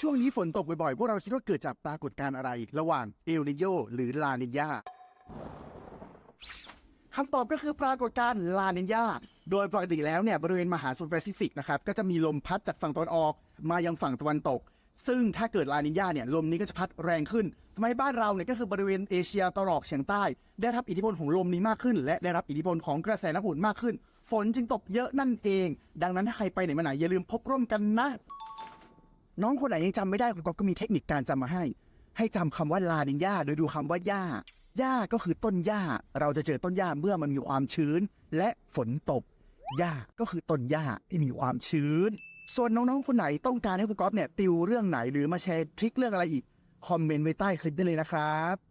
ช่วงนี้ฝนตกบ่อยๆพวกเราคิดว่าเกิดจากปรากฏการณ์อะไรระหว่างเอลนิโญหรือลานิญาคำตอบก็คือปรากฏการณ์ลานิญาโดยปกติแล้วเนี่ยบริเวณมหาสมุทรแปซิฟิกนะครับก็จะมีลมพัดจากฝั่งตะวันออกมายังฝั่งตะวันตกซึ่งถ้าเกิดลานิญาเนี่ยลมนี้ก็จะพัดแรงขึ้นทำให้บ้านเราเนี่ยก็คือบริเวณเอเชียตะวันออกเฉียงใต้ได้รับอิทธิพลของลมนี้มากขึ้นและได้รับอิทธิพลของกระแสน้ำอุ่นมากขึ้นฝนจึงตกเยอะนั่นเองดังนั้นถ้าใครไปไหนมาไหนอย่าลืมพกร่มกันนะน้องคนไหนยังจำไม่ได้คุณก๊อฟก็มีเทคนิคการจำมาให้จำคำว่าลานิญาโดยดูคำว่าหญ้าก็คือต้นหญ้าเราจะเจอต้นหญ้าเมื่อมันมีความชื้นและฝนตกหญ้าก็คือต้นหญ้าที่มีความชื้นส่วนน้องๆคนไหนต้องการให้คุณก๊อฟเนี่ยติวเรื่องไหนหรือมาแชร์ทริคเรื่องอะไรอีกคอมเมนต์ไว้ใต้คลิปได้เลยนะครับ